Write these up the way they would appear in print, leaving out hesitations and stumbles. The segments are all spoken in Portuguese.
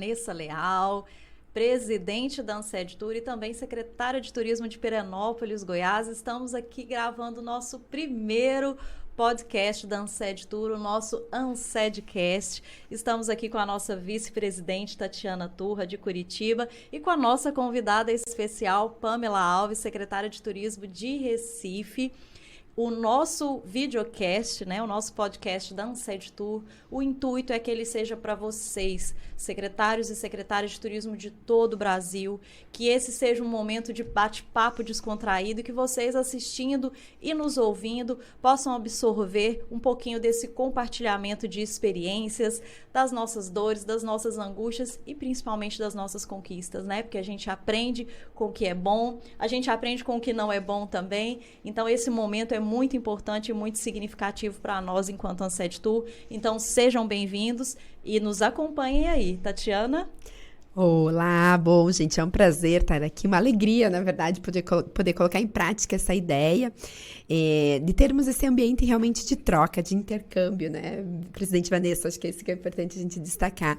Vanessa Leal, presidente da Ansed Tour e também secretária de Turismo de Pirenópolis, Goiás. Estamos aqui gravando o nosso primeiro podcast da Ansed Tour, o nosso Ansedcast. Estamos aqui com a nossa vice-presidente Tatiana Turra, de Curitiba, e com a nossa convidada especial, Pamela Alves, secretária de Turismo de Recife. O nosso videocast, né, o nosso podcast da Ansed Tour, o intuito é que ele seja para vocês, secretários e secretárias de turismo de todo o Brasil, que esse seja um momento de bate-papo descontraído, que vocês assistindo e nos ouvindo possam absorver um pouquinho desse compartilhamento de experiências, das nossas dores, das nossas angústias e principalmente das nossas conquistas, né? Porque a gente aprende com o que é bom, a gente aprende com o que não é bom também. Então esse momento é muito importante e muito significativo para nós enquanto Ansed Tour. Então sejam bem-vindos e nos acompanhem aí. Tatiana? Olá, bom, gente, é um prazer estar aqui, uma alegria, na verdade, poder colocar em prática essa ideia de termos esse ambiente realmente de troca, de intercâmbio, né? Presidente Vanessa, acho que é isso que é importante a gente destacar.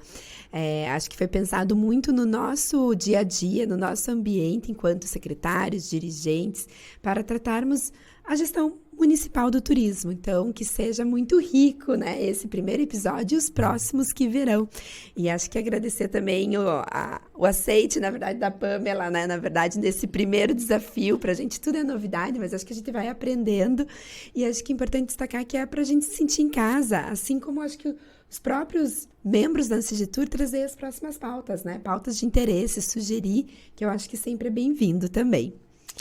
Acho que foi pensado muito no nosso dia a dia, no nosso ambiente, enquanto secretários, dirigentes, para tratarmos a gestão municipal do turismo. Então, que seja muito rico, né, esse primeiro episódio e os próximos que virão. E acho que agradecer também o aceite, na verdade, da Pamela, né, na verdade, nesse primeiro desafio. Pra gente tudo é novidade, mas acho que a gente vai aprendendo. E acho que é importante destacar que é pra gente se sentir em casa, assim como acho que os próprios membros da Ansed Tour trazer as próximas pautas, né, pautas de interesse, sugerir, que eu acho que sempre é bem-vindo também.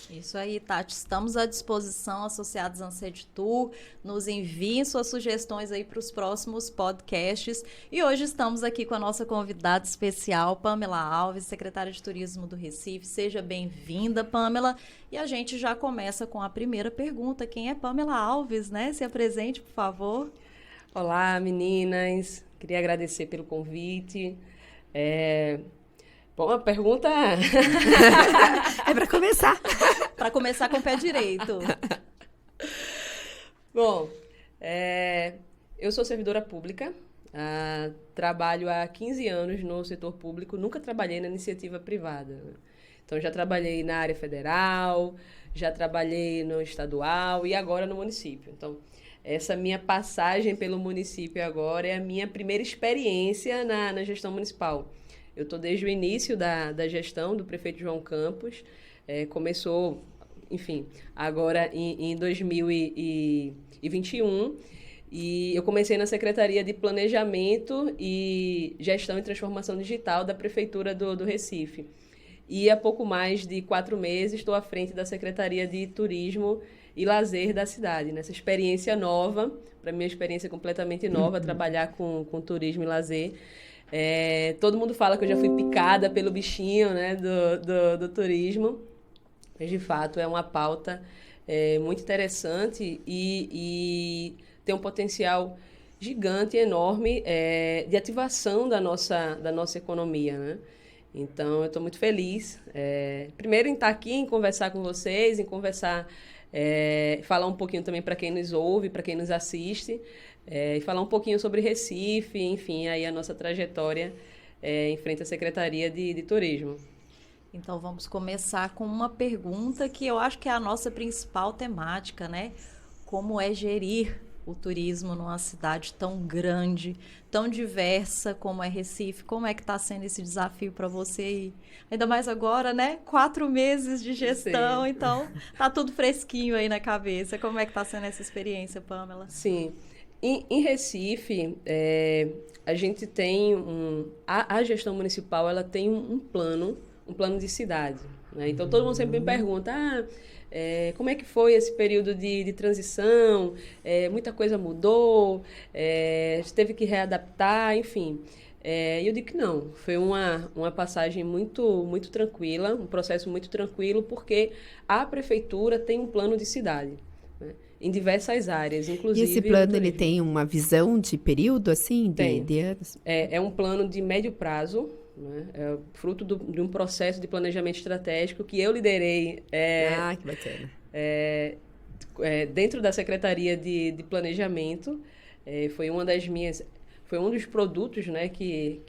Isso aí, Tati. Estamos à disposição, associados à Ansed Tour. Nos enviem suas sugestões aí para os próximos podcasts. E hoje estamos aqui com a nossa convidada especial, Pamela Alves, secretária de Turismo do Recife. Seja bem-vinda, Pamela. E a gente já começa com a primeira pergunta. Quem é Pamela Alves, né? Se apresente, por favor. Olá, meninas. Queria agradecer pelo convite. Bom, a pergunta é para começar. Para começar com o pé direito. Bom, eu sou servidora pública, trabalho há 15 anos no setor público, nunca trabalhei na iniciativa privada. Então, já trabalhei na área federal, já trabalhei no estadual e agora no município. Então, essa minha passagem pelo município agora é a minha primeira experiência na gestão municipal. Eu estou desde o início da gestão do prefeito João Campos, começou, enfim, agora em 2021, e eu comecei na Secretaria de Planejamento e Gestão e Transformação Digital da Prefeitura do Recife. E há pouco mais de 4 meses estou à frente da Secretaria de Turismo e Lazer da cidade. Nessa experiência nova, para mim, uma experiência completamente nova, trabalhar com turismo e lazer. Todo mundo fala que eu já fui picada pelo bichinho, né, do turismo, mas de fato é uma pauta muito interessante e tem um potencial gigante, enorme, de ativação da nossa economia, né? Então, eu estou muito feliz, primeiro em estar aqui, em conversar com vocês, em conversar, falar um pouquinho também para quem nos ouve, para quem nos assiste, e falar um pouquinho sobre Recife, enfim, aí a nossa trajetória em frente à Secretaria de Turismo. Então, vamos começar com uma pergunta que eu acho que é a nossa principal temática, né? Como é gerir o turismo numa cidade tão grande, tão diversa como é Recife? Como é que está sendo esse desafio para você aí? Ainda mais agora, né? 4 meses de gestão, então tá tudo fresquinho aí na cabeça. Como é que está sendo essa experiência, Pamela? Sim. Em Recife, a gente tem a gestão municipal, ela tem um plano de cidade, né? Então, todo mundo sempre me pergunta, como é que foi esse período de transição? Muita coisa mudou, teve que readaptar, enfim. E eu digo que não, foi uma passagem muito, muito tranquila, um processo muito tranquilo, porque a prefeitura tem um plano de cidade, né? Em diversas áreas, inclusive... E esse plano, ele tem uma visão de período, assim, de anos? É um plano de médio prazo, né? É fruto de um processo de planejamento estratégico que eu liderei. Que bacana. Dentro da Secretaria de Planejamento, foi um dos produtos, né, que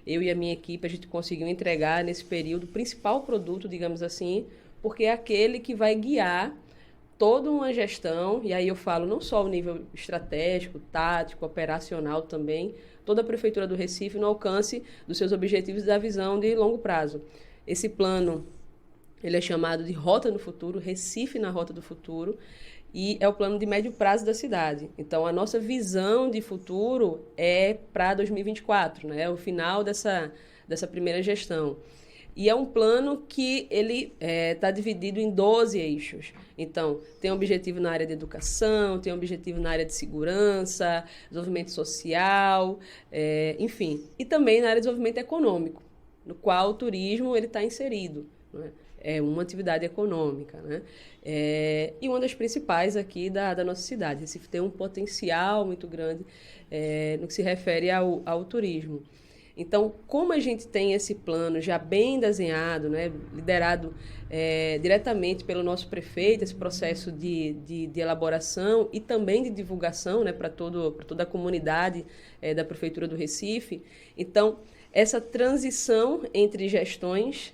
eu e a minha equipe, a gente conseguiu entregar nesse período o principal produto, digamos assim, porque é aquele que vai guiar toda uma gestão, e aí eu falo não só o nível estratégico, tático, operacional também, toda a Prefeitura do Recife no alcance dos seus objetivos e da visão de longo prazo. Esse plano, ele é chamado de Rota no Futuro, Recife na Rota do Futuro, e é o plano de médio prazo da cidade. Então, a nossa visão de futuro é para 2024, né? É o final dessa primeira gestão. E é um plano que ele está dividido em 12 eixos. Então, tem um objetivo na área de educação, tem um objetivo na área de segurança, desenvolvimento social, enfim. E também na área de desenvolvimento econômico, no qual o turismo está inserido, né? É uma atividade econômica, né? E uma das principais aqui da nossa cidade. Recife tem um potencial muito grande no que se refere ao turismo. Então, como a gente tem esse plano já bem desenhado, né, liderado diretamente pelo nosso prefeito, esse processo de elaboração e também de divulgação, né, para toda a comunidade da Prefeitura do Recife, então, essa transição entre gestões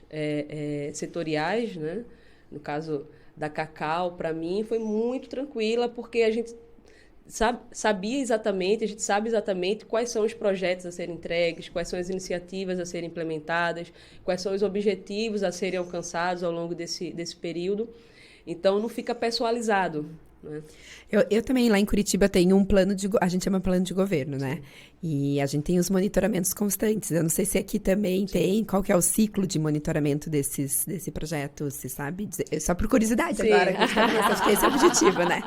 setoriais, né, no caso da Cacau, para mim, foi muito tranquila, porque a gente sabia exatamente, a gente sabe exatamente quais são os projetos a serem entregues, quais são as iniciativas a serem implementadas, quais são os objetivos a serem alcançados ao longo desse período. Então, não fica pessoalizado, né? Eu também, lá em Curitiba, tenho um plano a gente chama plano de governo, né? E a gente tem os monitoramentos constantes. Eu não sei se aqui também tem, qual que é o ciclo de monitoramento desse projeto, você sabe dizer? Só por curiosidade agora, acho que esse é o objetivo, né?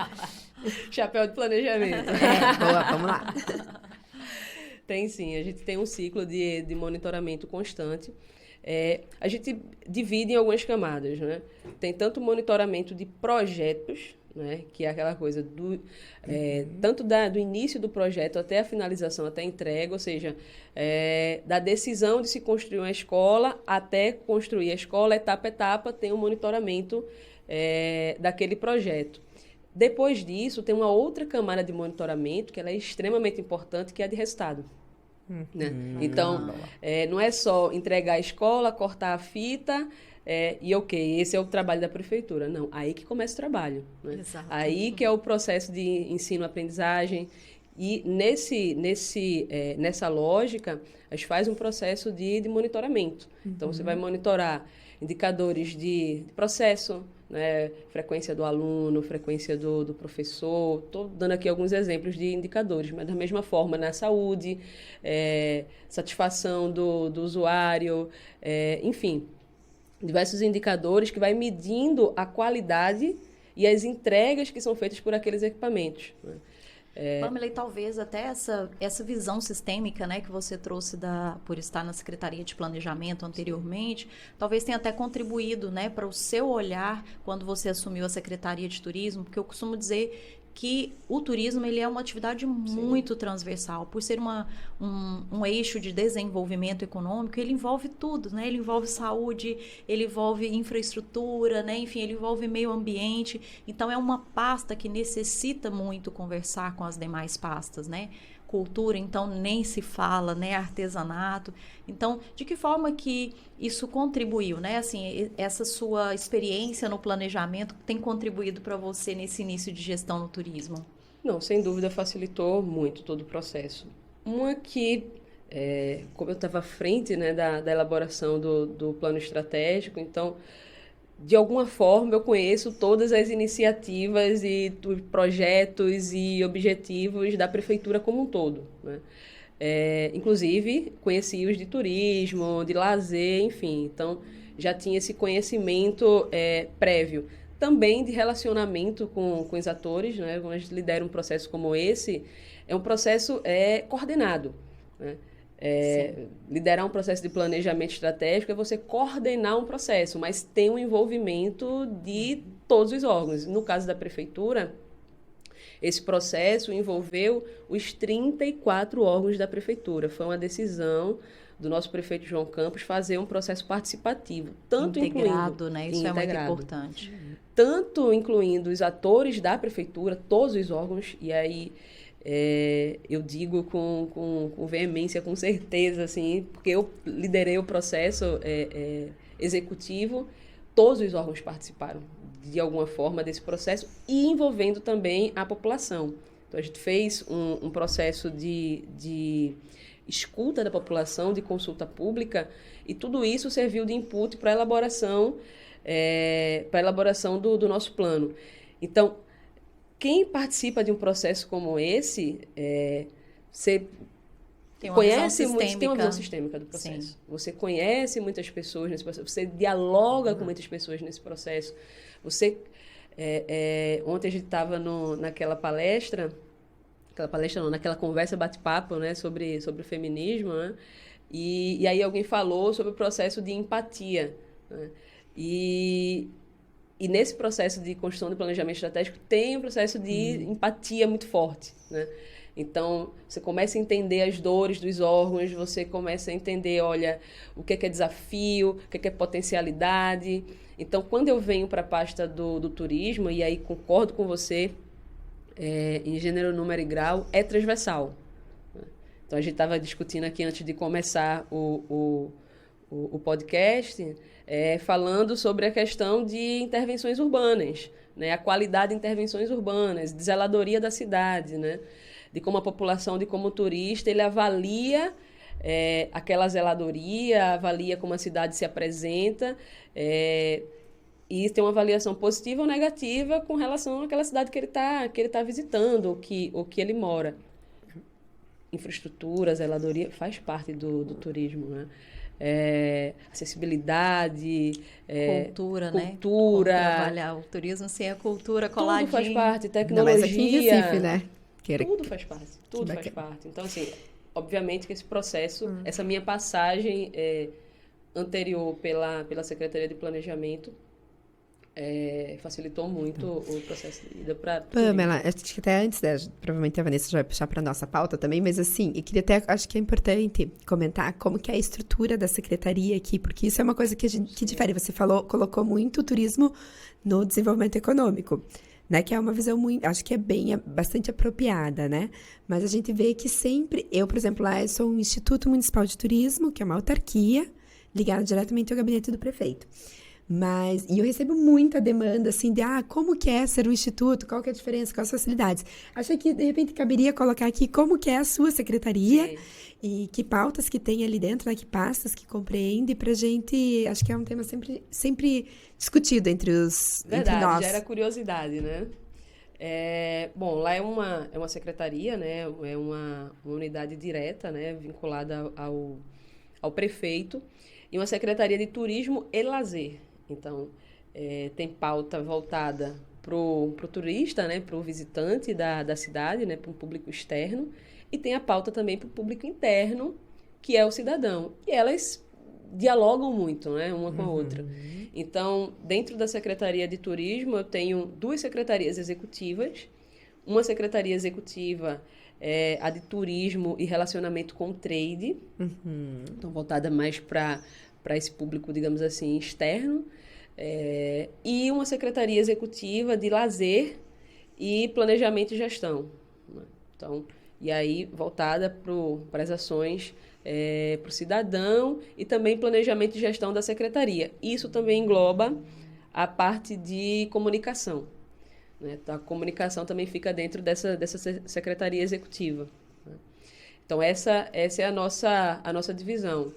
Chapéu de planejamento. Boa, vamos lá. Tem sim, a gente tem um ciclo de monitoramento constante. A gente divide em algumas camadas, né? Tem tanto monitoramento de projetos, né? Que é aquela coisa tanto do início do projeto até a finalização, até a entrega, ou seja, da decisão de se construir uma escola até construir a escola, etapa a etapa, tem um monitoramento daquele projeto. Depois disso, tem uma outra camada de monitoramento que ela é extremamente importante, que é a de resultado. Né? Então, não é só entregar a escola, cortar a fita e esse é o trabalho da prefeitura. Não, aí que começa o trabalho. Né? Exato. Aí que é o processo de ensino-aprendizagem. E nessa lógica, a gente faz um processo de monitoramento. Então, você vai monitorar indicadores de processo, né, frequência do aluno, frequência do professor. Estou dando aqui alguns exemplos de indicadores, mas da mesma forma na saúde, satisfação do usuário, enfim, diversos indicadores que vai medindo a qualidade e as entregas que são feitas por aqueles equipamentos, né? Pamela, e talvez até essa visão sistêmica, né, que você trouxe por estar na Secretaria de Planejamento anteriormente, talvez tenha até contribuído, né, para o seu olhar quando você assumiu a Secretaria de Turismo, porque eu costumo dizer que o turismo ele é uma atividade muito transversal, por ser um eixo de desenvolvimento econômico, ele envolve tudo, né? Ele envolve saúde, ele envolve infraestrutura, né? Enfim, ele envolve meio ambiente, então é uma pasta que necessita muito conversar com as demais pastas, né? Cultura, então nem se fala, né? Artesanato. Então, de que forma que isso contribuiu, né? Assim, essa sua experiência no planejamento tem contribuído para você nesse início de gestão no turismo? Não, sem dúvida facilitou muito todo o processo. Uma que, como eu estava à frente, né, da elaboração do plano estratégico, então, de alguma forma, eu conheço todas as iniciativas e projetos e objetivos da prefeitura como um todo, né? Inclusive, conheci os de turismo, de lazer, enfim. Então, já tinha esse conhecimento prévio. Também de relacionamento com os atores, né? Quando a gente lidera um processo como esse, é um processo coordenado, né? Liderar um processo de planejamento estratégico é você coordenar um processo, mas tem um envolvimento de todos os órgãos. No caso da prefeitura, esse processo envolveu os 34 órgãos da prefeitura. Foi uma decisão do nosso prefeito João Campos fazer um processo participativo, tanto integrado, né? Isso é muito importante. Tanto incluindo os atores da prefeitura, todos os órgãos, e aí Eu digo com veemência, com certeza, assim, porque eu liderei o processo executivo, todos os órgãos participaram de alguma forma desse processo e envolvendo também a população. Então, a gente fez um processo de escuta da população, de consulta pública, e tudo isso serviu de input para a elaboração, do nosso plano. Então, quem participa de um processo como esse, você conhece muito, tem uma visão sistêmica do processo. Sim. Você conhece muitas pessoas nesse processo, você dialoga com muitas pessoas nesse processo. Ontem a gente estava naquela palestra, naquela conversa bate-papo, né, sobre o feminismo, né? E aí alguém falou sobre o processo de empatia, né? E nesse processo de construção de planejamento estratégico tem um processo de empatia muito forte, né? Então, você começa a entender as dores dos órgãos, você começa a entender, olha, o que é desafio, o que é potencialidade. Então, quando eu venho para a pasta do turismo, e aí concordo com você, em gênero, número e grau, é transversal. Então, a gente estava discutindo aqui antes de começar o podcast, falando sobre a questão de intervenções urbanas, né? A qualidade de intervenções urbanas, de zeladoria da cidade, né? De como a população, de como o turista, ele avalia aquela zeladoria, avalia como a cidade se apresenta, e tem uma avaliação positiva ou negativa com relação àquela cidade que ele tá visitando, ou que ele mora. Infraestrutura, zeladoria, faz parte do turismo, né? Acessibilidade, cultura, né? Cultura. Trabalhar o turismo sem a cultura coladinho. Tudo faz parte, tecnologia. Não, mas aqui em Recife, né? Tudo faz parte, tudo faz parte. Então, assim, obviamente que esse processo, essa minha passagem anterior pela Secretaria de Planejamento, facilitou muito o processo de ida para... Pamela, acho que até antes, provavelmente a Vanessa já vai puxar para a nossa pauta também, mas assim, eu queria até, acho que é importante comentar como que é a estrutura da secretaria aqui, porque isso é uma coisa que difere. Você colocou muito o turismo no desenvolvimento econômico, né, que é uma visão muito, acho que bastante apropriada, né, mas a gente vê que sempre, eu, por exemplo, lá eu sou um Instituto Municipal de Turismo, que é uma autarquia, ligada diretamente ao gabinete do prefeito. E eu recebo muita demanda, assim, de, como que é ser um instituto, qual que é a diferença, quais as facilidades. Achei que, de repente, caberia colocar aqui como que é a sua secretaria. Sim. E que pautas que tem ali dentro, né, que pastas que compreende, pra gente, acho que é um tema sempre discutido entre nós. Já era curiosidade, né? Bom, lá é uma secretaria, né, é uma unidade direta, né, vinculada ao prefeito, e uma secretaria de turismo e lazer. Então, tem pauta voltada para o turista, né, para o visitante da cidade, né, para um público externo, e tem a pauta também para o público interno, que é o cidadão. E elas dialogam muito, né, uma com a outra. Então, dentro da Secretaria de Turismo, eu tenho 2 secretarias executivas. Uma secretaria executiva a de turismo e relacionamento com trade, então voltada mais para esse público, digamos assim, externo, e uma secretaria executiva de lazer e planejamento e gestão, né? Então, e aí voltada para as ações para o cidadão e também planejamento e gestão da secretaria. Isso também engloba a parte de comunicação, né? A comunicação também fica dentro dessa secretaria executiva, né? Então, essa é a nossa divisão.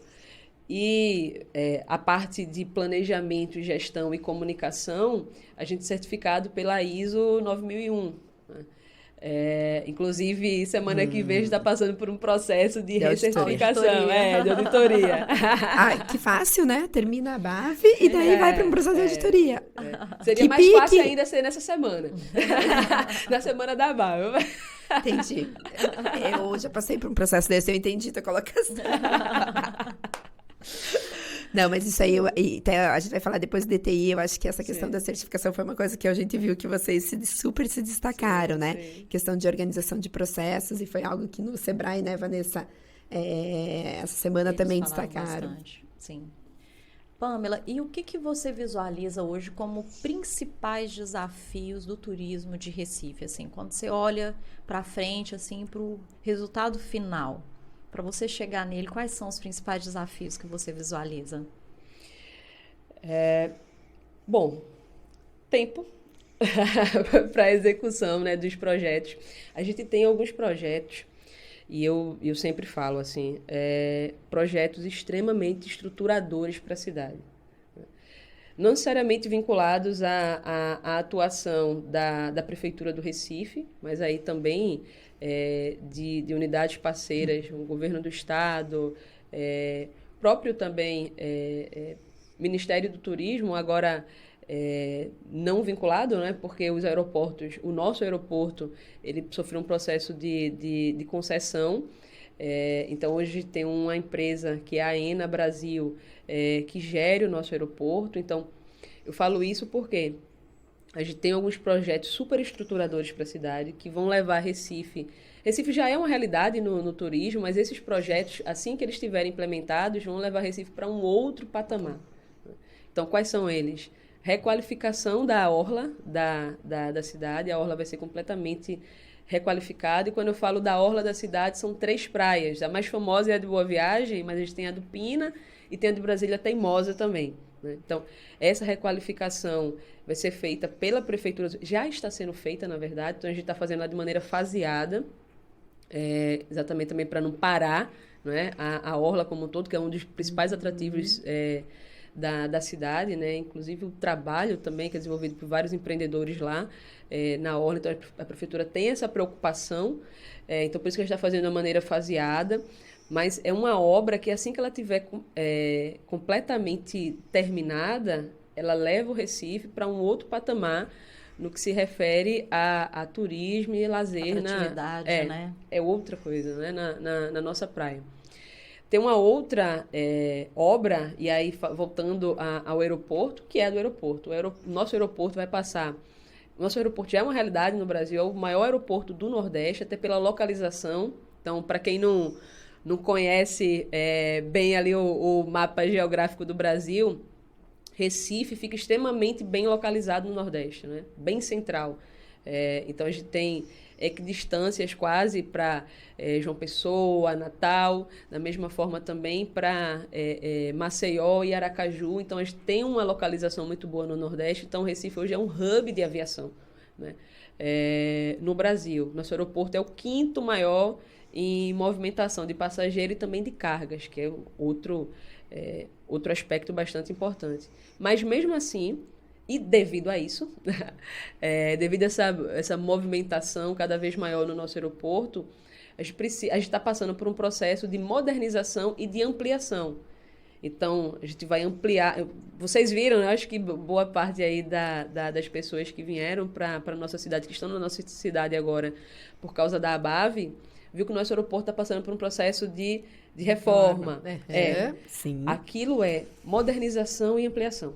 E a parte de planejamento, gestão e comunicação, a gente é certificado pela ISO 9001. Né? Inclusive, semana que vem, a gente está passando por um processo de recertificação, de auditoria. Que fácil, né? Termina a BAF e daí vai para um processo de auditoria. Seria mais fácil ainda ser nessa semana. Na semana da BAF. Entendi. Eu já passei por um processo desse, eu entendi tua colocação. Não, mas isso aí, a gente vai falar depois do DTI, eu acho que essa questão da certificação foi uma coisa que a gente viu que vocês super se destacaram, né? Sim. Questão de organização de processos, e foi algo que no Sebrae, né, Vanessa, essa semana eles também destacaram. Bastante. Sim. Pamela, e o que você visualiza hoje como principais desafios do turismo de Recife? Assim, quando você olha para frente, assim, para o resultado final, para você chegar nele, quais são os principais desafios que você visualiza? Bom, tempo para a execução, né, dos projetos. A gente tem alguns projetos, e eu sempre falo assim, projetos extremamente estruturadores para a cidade. Não necessariamente vinculados à atuação da Prefeitura do Recife, mas aí também de unidades parceiras, o governo do Estado, próprio também Ministério do Turismo, agora não vinculado, né, porque os aeroportos, o nosso aeroporto, ele sofreu um processo de concessão. Então, hoje tem uma empresa que é a AENA Brasil, que gere o nosso aeroporto. Então, eu falo isso porque a gente tem alguns projetos super estruturadores para a cidade que vão levar Recife. Recife já é uma realidade no turismo, mas esses projetos, assim que eles estiverem implementados, vão levar Recife para um outro patamar. Então, quais são eles? Requalificação da orla da cidade. A orla vai ser completamente requalificada. E quando eu falo da orla da cidade, são 3 praias. A mais famosa é a de Boa Viagem, mas a gente tem a do Pina e tem a de Brasília Teimosa também, né? Então, essa requalificação vai ser feita pela Prefeitura. Já está sendo feita, na verdade. Então, a gente está fazendo ela de maneira faseada, exatamente também para não parar, né, a orla como um todo, que é um dos principais atrativos da cidade, né? Inclusive o trabalho também que é desenvolvido por vários empreendedores lá na orla. Então, a Prefeitura tem essa preocupação, então por isso que a gente está fazendo de uma maneira faseada, mas é uma obra que assim que ela estiver completamente terminada, ela leva o Recife para um outro patamar no que se refere a turismo e lazer. Atratividade, né? É outra coisa, né? Na nossa praia. Tem uma outra obra, e aí voltando ao aeroporto, que é a do aeroporto. Nosso aeroporto vai passar... Nosso aeroporto já é uma realidade no Brasil, é o maior aeroporto do Nordeste, até pela localização. Então, para quem não conhece bem ali o mapa geográfico do Brasil, Recife fica extremamente bem localizado no Nordeste, né? Bem central. Então, a gente tem equidistâncias quase para João Pessoa, Natal, da mesma forma também para Maceió e Aracaju. Então, a gente tem uma localização muito boa no Nordeste. Então, Recife hoje é um hub de aviação, né, no Brasil. Nosso aeroporto é o 5º maior em movimentação de passageiro e também de cargas, que é outro aspecto bastante importante. Mas, mesmo assim, e devido a isso, devido a essa movimentação cada vez maior no nosso aeroporto, a gente está passando por um processo de modernização e de ampliação. Então, a gente vai ampliar... Vocês viram, eu acho que boa parte aí das pessoas que vieram para a nossa cidade, que estão na nossa cidade agora por causa da ABAV, viu que o nosso aeroporto está passando por um processo de reforma. Sim. Aquilo é modernização e ampliação.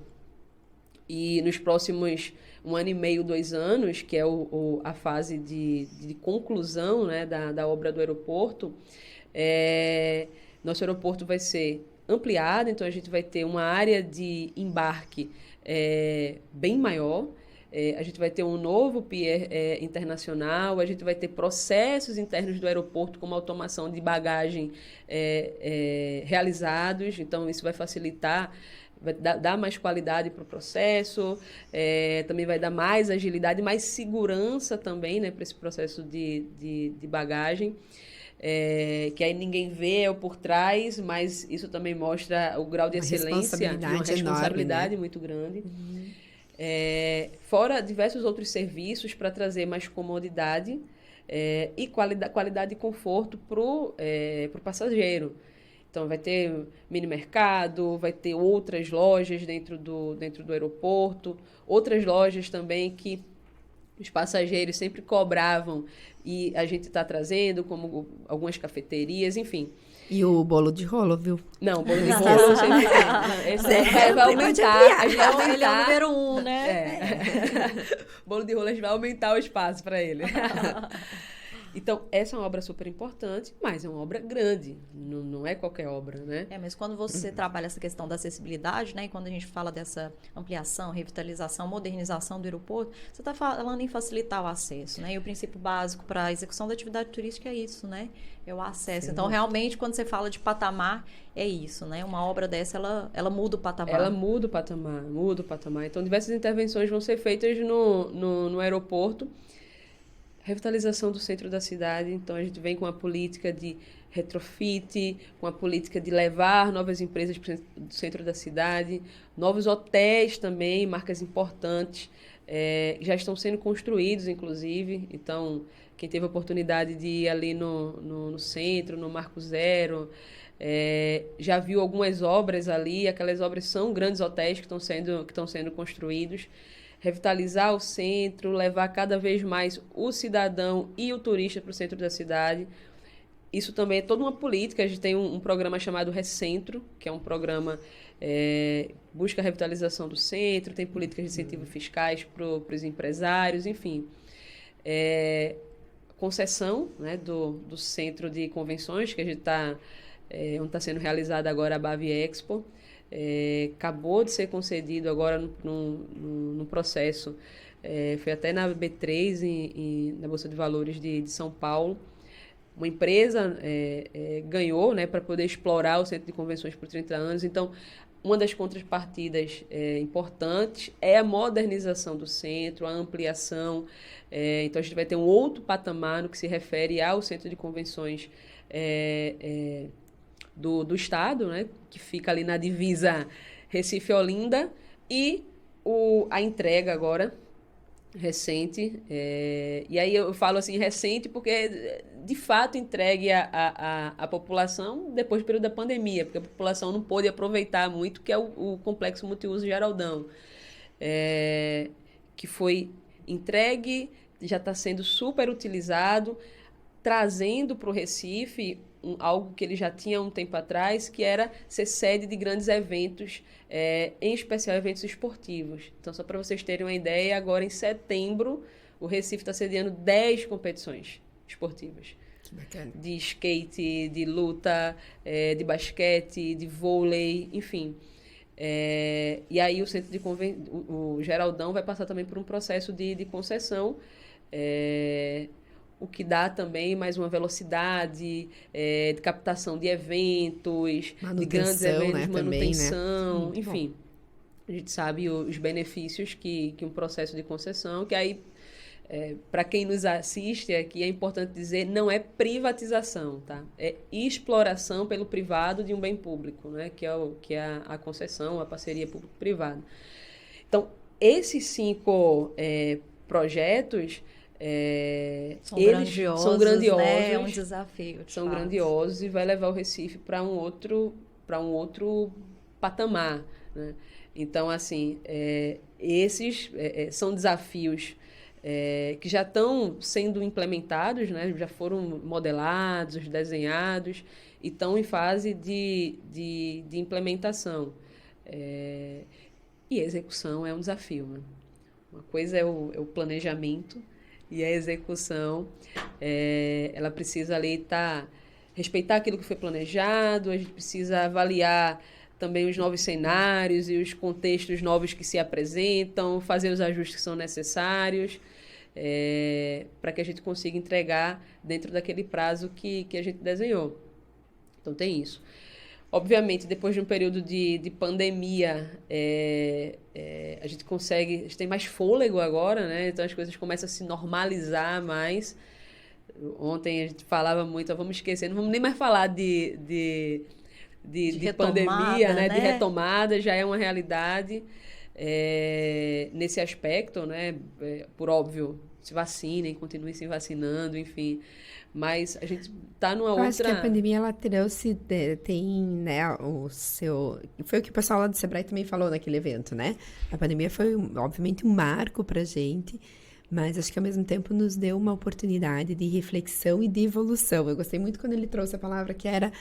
E nos próximos 1 ano e meio, 2 anos, que é a fase de conclusão, né, da obra do aeroporto, nosso aeroporto vai ser ampliado. Então, a gente vai ter uma área de embarque bem maior. A gente vai ter um novo pier internacional, a gente vai ter processos internos do aeroporto, como automação de bagagem realizados. Então, isso vai facilitar, vai dar mais qualidade para o processo, também vai dar mais agilidade, mais segurança também, né, para esse processo de bagagem. Que aí ninguém vê por trás, mas isso também mostra o grau de excelência, uma responsabilidade enorme, né? Muito grande. Fora diversos outros serviços para trazer mais comodidade e qualidade e conforto para o passageiro. Então, vai ter mini mercado, vai ter outras lojas dentro do aeroporto, outras lojas também que os passageiros sempre cobravam e a gente está trazendo, como algumas cafeterias, enfim. E o bolo de rolo, viu? Não, o bolo de rolo sempre tem. Esse vai aumentar. Ele é o número 1, né? Bolo de rolo, a gente vai aumentar o espaço para ele. Então, essa é uma obra super importante, mas é uma obra grande, não é qualquer obra, né? Mas quando você trabalha essa questão da acessibilidade, né, e quando a gente fala dessa ampliação, revitalização, modernização do aeroporto, você está falando em facilitar o acesso, né? E o princípio básico para a execução da atividade turística é isso, né? É o acesso. Sim. Então, realmente, quando você fala de patamar, é isso, né? Uma obra dessa, ela muda o patamar. Ela muda o patamar. Então, diversas intervenções vão ser feitas no aeroporto. Revitalização do centro da cidade, então a gente vem com a política de retrofit, com a política de levar novas empresas para o centro da cidade, novos hotéis também, marcas importantes, já estão sendo construídos, inclusive, então quem teve a oportunidade de ir ali no centro, no Marco Zero, já viu algumas obras ali, aquelas obras são grandes hotéis que estão sendo construídos. Revitalizar o centro, levar cada vez mais o cidadão e o turista para o centro da cidade. Isso também é toda uma política. A gente tem um programa chamado Recentro, que é um programa busca a revitalização do centro, tem políticas de incentivo fiscais para os empresários, enfim. Concessão, né, do centro de convenções, que a gente está onde está sendo realizada agora a Bavi Expo. Acabou de ser concedido agora no processo, foi até na B3, na Bolsa de Valores de São Paulo. Uma empresa ganhou, né, para poder explorar o Centro de Convenções por 30 anos. Então, uma das contrapartidas importantes é a modernização do centro, a ampliação. Então, a gente vai ter um outro patamar no que se refere ao Centro de Convenções do Estado, né, que fica ali na divisa Recife-Olinda, e a entrega agora, recente, e aí eu falo assim recente porque de fato entregue a população depois do período da pandemia, porque a população não pôde aproveitar muito, que é o Complexo Multiuso Geraldão, que foi entregue, já está sendo super utilizado, trazendo para o Recife algo que ele já tinha há um tempo atrás, que era ser sede de grandes eventos, em especial eventos esportivos. Então, só para vocês terem uma ideia, agora em setembro, o Recife está sediando 10 competições esportivas. Que bacana. De skate, de luta, de basquete, de vôlei, enfim. E aí o Geraldão vai passar também por um processo de concessão, o que dá também mais uma velocidade de captação de eventos, de grandes eventos, né, manutenção, também, né? enfim. Bom. A gente sabe os benefícios que um processo de concessão, que aí, para quem nos assiste aqui, é importante dizer, não é privatização, tá? É exploração pelo privado de um bem público, né? Que é a concessão, a parceria público-privada. Então, esses 5 projetos... são grandiosos, né? É um desafio. São grandiosos e vai levar o Recife para um outro patamar, né? Então, assim, esses são desafios que já estão sendo implementados, né? Já foram modelados, desenhados e estão em fase de implementação. E a execução é um desafio, né? Uma coisa é o planejamento, e a execução, ela precisa ali respeitar aquilo que foi planejado, a gente precisa avaliar também os novos cenários e os contextos novos que se apresentam, fazer os ajustes que são necessários, para que a gente consiga entregar dentro daquele prazo que a gente desenhou. Então, tem isso. Obviamente, depois de um período de pandemia, a gente tem mais fôlego agora, né? Então as coisas começam a se normalizar mais. Ontem a gente falava muito, vamos esquecer, não vamos nem mais falar de pandemia, né? De retomada, já é uma realidade nesse aspecto, né? Por óbvio, se vacinem, continuem se vacinando, enfim. Mas a gente está numa outra... Eu acho que a pandemia, ela trouxe, tem, né, foi o que o pessoal lá do Sebrae também falou naquele evento, né? A pandemia foi, obviamente, um marco pra gente, mas acho que ao mesmo tempo nos deu uma oportunidade de reflexão e de evolução. Eu gostei muito quando ele trouxe a palavra que era,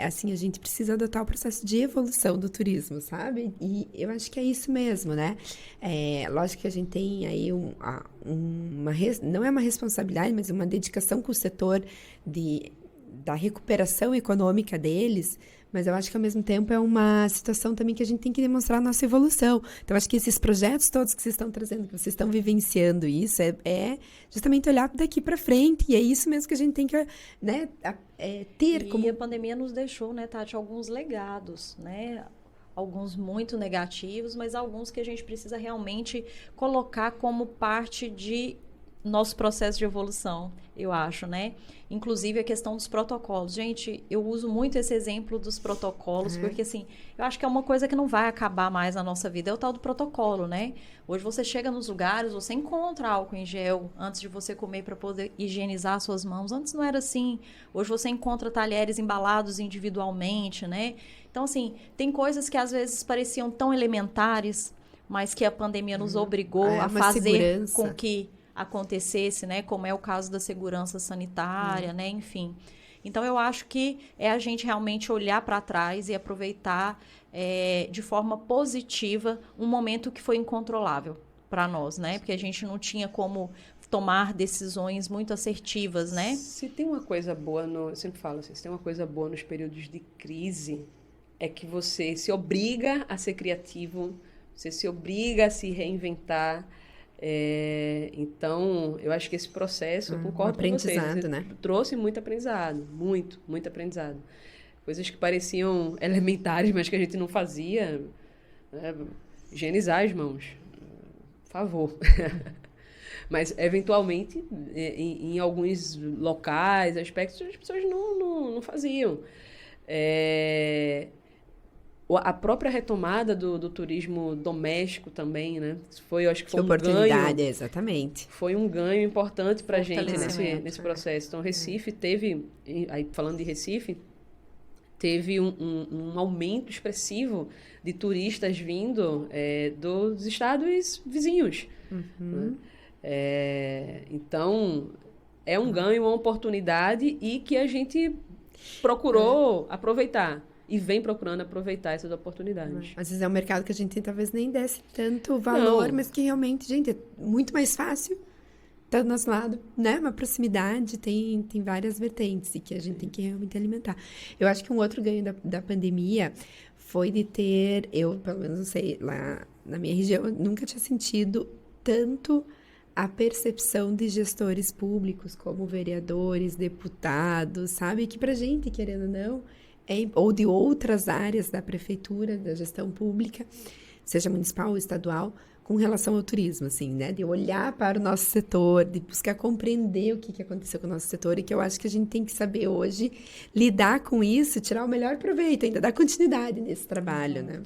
assim, a gente precisa adotar o processo de evolução do turismo, sabe? E eu acho que é isso mesmo, né? Lógico que a gente tem aí não é uma responsabilidade, mas uma dedicação com o setor da recuperação econômica deles, mas eu acho que ao mesmo tempo é uma situação também que a gente tem que demonstrar a nossa evolução. Então, acho que esses projetos todos que vocês estão trazendo, que vocês estão vivenciando isso, é justamente olhar daqui para frente, e é isso mesmo que a gente tem que, né, ter como... E a pandemia nos deixou, né, Tati, alguns legados, né? Alguns muito negativos, mas alguns que a gente precisa realmente colocar como parte de nosso processo de evolução, eu acho, né? Inclusive a questão dos protocolos. Gente, eu uso muito esse exemplo dos protocolos, porque assim, eu acho que é uma coisa que não vai acabar mais na nossa vida, é o tal do protocolo, né? Hoje você chega nos lugares, você encontra álcool em gel antes de você comer para poder higienizar suas mãos. Antes não era assim. Hoje você encontra talheres embalados individualmente, né? Então, assim, tem coisas que às vezes pareciam tão elementares, mas que a pandemia nos obrigou a fazer segurança. Com que acontecesse, né? Como é o caso da segurança sanitária, né? Enfim. Então, eu acho que é a gente realmente olhar para trás e aproveitar de forma positiva um momento que foi incontrolável para nós, né? Porque a gente não tinha como tomar decisões muito assertivas, né? Se tem uma coisa boa, eu sempre falo assim, se tem uma coisa boa nos períodos de crise, é que você se obriga a ser criativo, você se obriga a se reinventar. Então, eu acho que esse processo, eu concordo com vocês, você né? trouxe muito aprendizado, muito aprendizado. Coisas que pareciam elementares, mas que a gente não fazia. Né? Higienizar as mãos, por favor. Mas, eventualmente, em alguns locais, aspectos, as pessoas não faziam. A própria retomada do turismo doméstico também, né? Eu acho que foi oportunidade, exatamente. Foi um ganho importante para a gente nesse processo. Então, Recife teve, aí falando de Recife, teve um aumento expressivo de turistas vindo dos estados vizinhos. Né? Então, é um ganho, uma oportunidade e que a gente procurou aproveitar. E vem procurando aproveitar essas oportunidades. Às vezes é um mercado que a gente talvez nem desse tanto valor, mas que realmente, gente, é muito mais fácil. Tá do nosso lado, né? Uma proximidade, tem várias vertentes e que a gente tem que realmente alimentar. Eu acho que um outro ganho da pandemia foi de ter, eu pelo menos não sei, lá na minha região, eu nunca tinha sentido tanto a percepção de gestores públicos como vereadores, deputados, sabe? Que pra gente, querendo ou não, ou de outras áreas da prefeitura, da gestão pública, seja municipal ou estadual, com relação ao turismo, assim, né? De olhar para o nosso setor, de buscar compreender o que aconteceu com o nosso setor e que eu acho que a gente tem que saber hoje lidar com isso, tirar o melhor proveito, ainda dar continuidade nesse trabalho, né?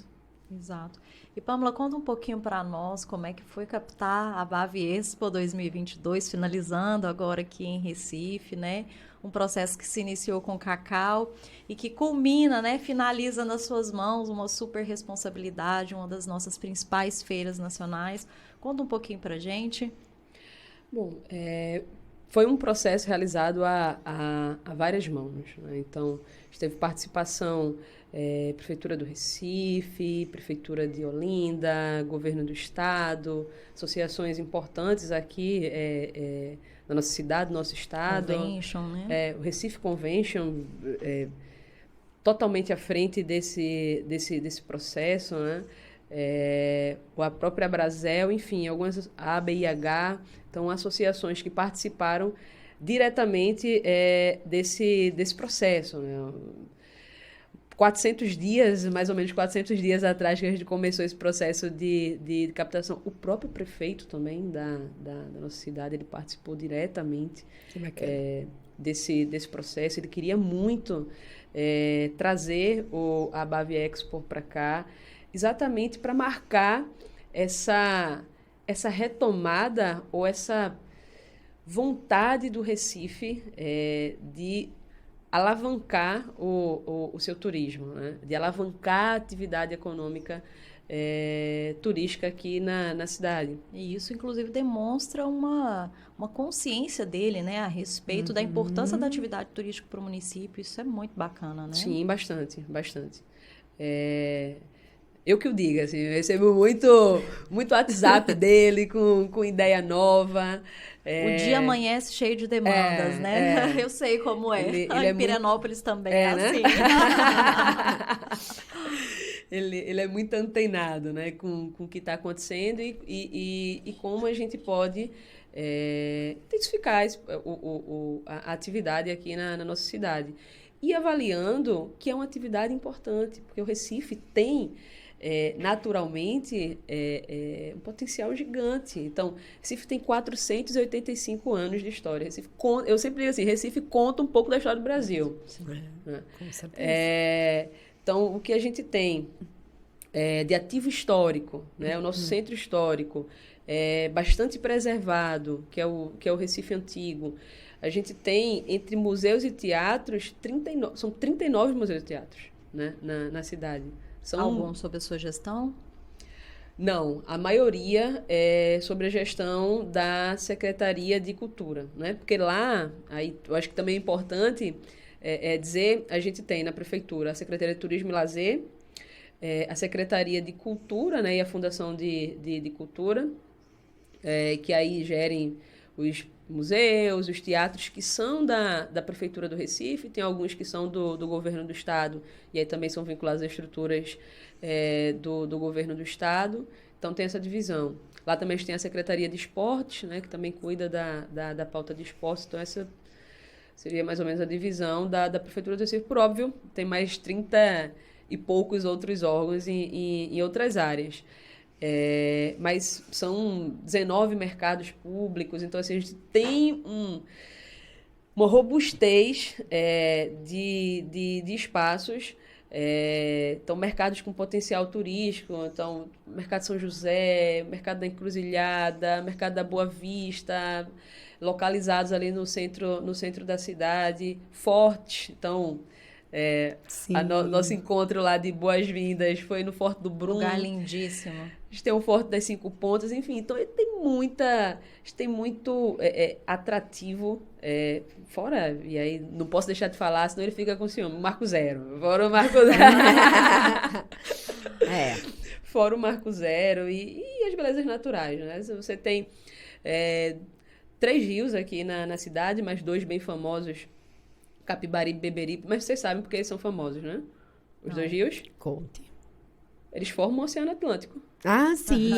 Exato. E, Pâmela, conta um pouquinho para nós como é que foi captar a Bavi Expo 2022, finalizando agora aqui em Recife, né? Um processo que se iniciou com Cacau e que culmina, né? Finaliza nas suas mãos uma super responsabilidade, uma das nossas principais feiras nacionais. Conta um pouquinho para a gente. Bom, foi um processo realizado a várias mãos, né? Então, a gente teve participação Prefeitura do Recife, Prefeitura de Olinda, Governo do Estado, associações importantes aqui na nossa cidade, no nosso estado. Convention, né? O Recife Convention, totalmente à frente desse processo, né? A própria Abrazel, enfim, algumas, a ABIH, então associações que participaram diretamente desse processo, né? 400 dias, mais ou menos 400 dias atrás que a gente começou esse processo de captação. O próprio prefeito também da nossa cidade, ele participou diretamente desse processo. Ele queria muito trazer a Bavi Expo para cá, exatamente para marcar essa retomada ou essa vontade do Recife de alavancar o seu turismo, né? De alavancar a atividade econômica turística aqui na cidade. E isso, inclusive, demonstra uma consciência dele, né, a respeito da importância da atividade turística para o município. Isso é muito bacana, né? Sim, bastante, bastante. Eu que o diga, assim, eu recebo muito WhatsApp dele com ideia nova. O dia amanhece cheio de demandas, né? Eu sei como é. Ele Em Pirenópolis também é assim. Né? Ele é muito antenado, né, com o que está acontecendo e como a gente pode intensificar a atividade aqui na nossa cidade. E avaliando que é uma atividade importante, porque o Recife tem, naturalmente, um potencial gigante. Então, Recife tem 485 anos de história. Eu sempre digo assim, Recife conta um pouco da história do Brasil. Sim, com certeza. Então, o que a gente tem de ativo histórico, né? O nosso centro histórico é bastante preservado, que é o Recife Antigo. A gente tem, entre museus e teatros, são 39 museus e teatros, né? na cidade. Algum sob a sua gestão? Não, a maioria é sobre a gestão da Secretaria de Cultura, né? Porque lá, aí, eu acho que também é importante dizer, a gente tem na Prefeitura a Secretaria de Turismo e Lazer, a Secretaria de Cultura, né? E a Fundação de Cultura, que aí gerem os museus, os teatros que são da Prefeitura do Recife, tem alguns que são do Governo do Estado, e aí também são vinculados a estruturas do Governo do Estado. Então, tem essa divisão. Lá também a gente tem a Secretaria de Esportes, né, que também cuida da pauta de esportes. Então, essa seria mais ou menos a divisão da Prefeitura do Recife. Por óbvio, tem mais 30 e poucos outros órgãos em outras áreas. Mas são 19 mercados públicos, então assim, a gente tem uma robustez de espaços, então mercados com potencial turístico, então Mercado São José, Mercado da Encruzilhada, Mercado da Boa Vista, localizados ali no centro da cidade, fortes, então... nosso encontro lá de boas-vindas foi no Forte do Brum. Lugar lindíssimo. A gente tem o Forte das 5 Pontas, enfim. Então, a gente tem muito atrativo fora, e aí não posso deixar de falar, senão ele fica com ciúme. Marco Zero. Fora o Marco Zero. Fora o Marco Zero e as belezas naturais, né? Você tem 3 rios aqui na cidade, mas 2 bem famosos, Capibaribe e Beberibe, mas vocês sabem porque eles são famosos, né? Os 2 rios. Conte. Eles formam o Oceano Atlântico. Ah, sim!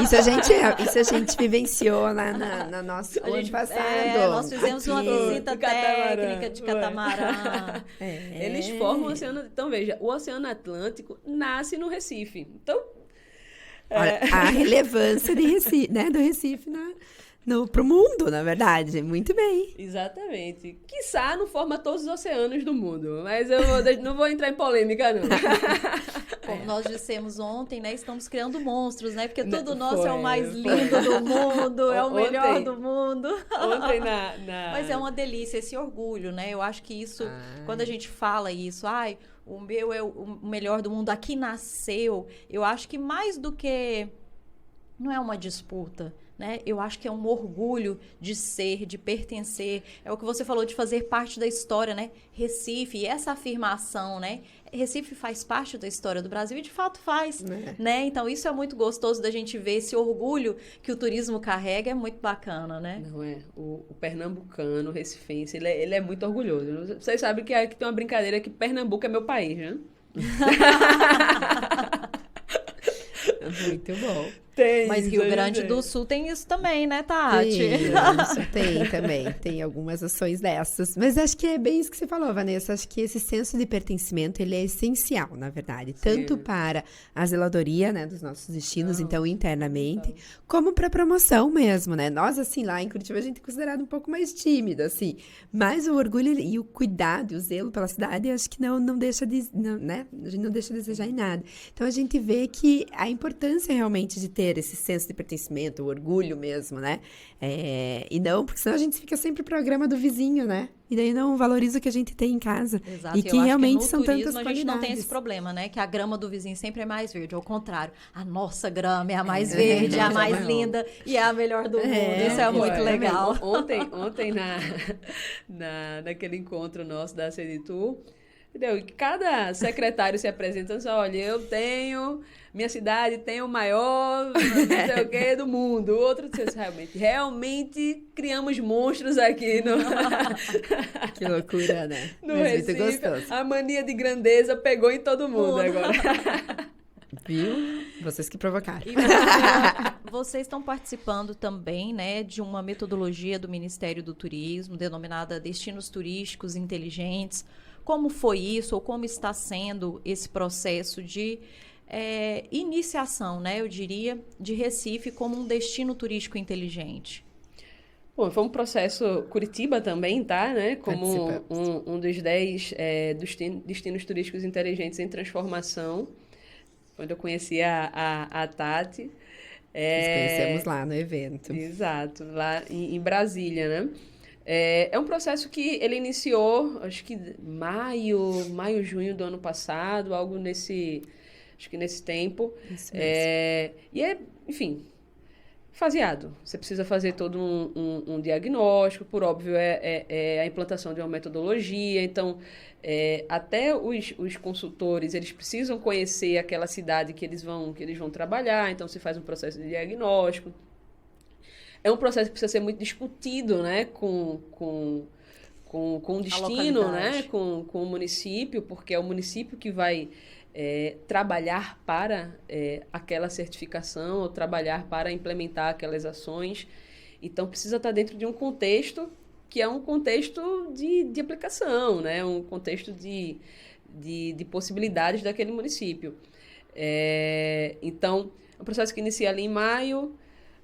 Isso a gente vivenciou lá na nossa ano passado. Nós fizemos uma visita técnica de catamarã. Eles formam o Oceano... Então, veja, o Oceano Atlântico nasce no Recife. Então... Olha, a relevância de Recife, né, do Recife pro mundo, na verdade. Muito bem. Exatamente. Quiçá não forma todos os oceanos do mundo, mas eu não vou entrar em polêmica, não. Como nós dissemos ontem, né? Estamos criando monstros, né? Porque tudo nosso é o mais lindo do mundo, é o melhor do mundo. Ontem Mas é uma delícia esse orgulho, né? Eu acho que isso, quando a gente fala isso, o meu é o melhor do mundo, aqui nasceu, eu acho que mais do que... Não é uma disputa, né? Eu acho que é um orgulho de ser, de pertencer. É o que você falou, de fazer parte da história, né? Recife, e essa afirmação, né? Recife faz parte da história do Brasil e de fato faz, né? Então isso é muito gostoso da gente ver, esse orgulho que o turismo carrega, é muito bacana, né? Não é? O pernambucano, o recifense, ele é muito orgulhoso. Vocês sabem que tem uma brincadeira que Pernambuco é meu país, né? Muito bom. Mas Rio Grande do Sul tem isso também, né, Tati? Tem também. Tem algumas ações dessas. Mas acho que é bem isso que você falou, Vanessa. Acho que esse senso de pertencimento, ele é essencial, na verdade. Sim. Tanto para a zeladoria, né, dos nossos destinos, então, internamente, como para a promoção mesmo, né? Nós, assim, lá em Curitiba, a gente é considerado um pouco mais tímido, assim. Mas o orgulho e o cuidado e o zelo pela cidade, acho que não deixa de... né? A gente não deixa de desejar em nada. Então, a gente vê que a importância realmente de ter prazer, esse senso de pertencimento, o orgulho mesmo, né? E não, porque senão a gente fica sempre pro programa do vizinho, né? E daí não valoriza o que a gente tem em casa. Exato. E Eu que acho realmente no são tantas turismo a gente não tem esse qualidades. problema, né? Que a grama do vizinho sempre é mais verde. Ao contrário, a nossa grama é a mais verde, é a mais linda e é a melhor do mundo. Isso é muito legal. Ontem naquele encontro nosso da Seditur, entendeu? E cada secretário se apresentando assim, olha, minha cidade tem o maior, não sei o quê, do mundo. O outro disse assim, realmente criamos monstros aqui no... Que loucura, né? no Mas Recife. muito gostoso. A mania de grandeza pegou em todo mundo agora. Viu? Vocês que provocaram. E vocês estão participando também, né, de uma metodologia do Ministério do Turismo, denominada Destinos Turísticos Inteligentes. Como foi isso, ou como está sendo esse processo de iniciação, né, eu diria, de Recife como um destino turístico inteligente? Bom, foi um processo, Curitiba também, tá, né? Como um dos 10 destinos turísticos inteligentes em transformação, quando eu conheci a Tati. Nos conhecemos lá no evento. Exato, lá em Brasília, né? É um processo que ele iniciou, acho que maio, junho do ano passado, algo nesse tempo. Isso mesmo. Enfim, faseado. Você precisa fazer todo um diagnóstico, por óbvio, a implantação de uma metodologia. Então, até os consultores, eles precisam conhecer aquela cidade que eles vão trabalhar. Então, se faz um processo de diagnóstico. É um processo que precisa ser muito discutido, né, com o destino, né, com o município, porque é o município que vai trabalhar para aquela certificação ou trabalhar para implementar aquelas ações. Então, precisa estar dentro de um contexto que é um contexto de aplicação, né, um contexto de possibilidades daquele município. Então, é um processo que inicia ali em maio,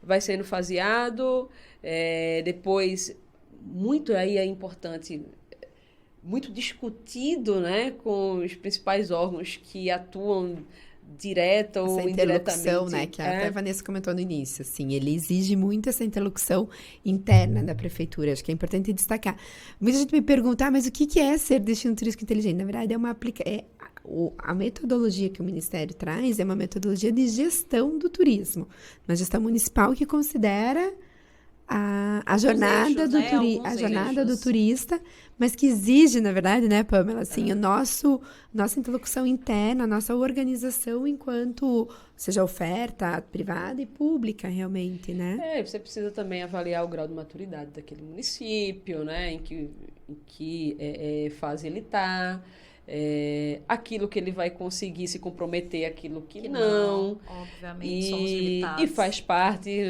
vai sendo faseado, depois, muito aí é importante, muito discutido, né, com os principais órgãos que atuam direta ou indiretamente. Essa interlocução, né, que até a Vanessa comentou no início, assim, ele exige muito essa interlocução interna da prefeitura, acho que é importante destacar. Muita gente me pergunta, mas o que é ser destino turístico inteligente? Na verdade, a metodologia que o Ministério traz é uma metodologia de gestão do turismo, uma gestão municipal que considera a jornada do turista, mas que exige, na verdade, né, Pamela, assim, nossa interlocução interna, a nossa organização enquanto seja oferta privada e pública, realmente, né? Você precisa também avaliar o grau de maturidade daquele município, né, em que fase ele está, aquilo que ele vai conseguir se comprometer, aquilo que não. Obviamente, somos limitados. E faz parte,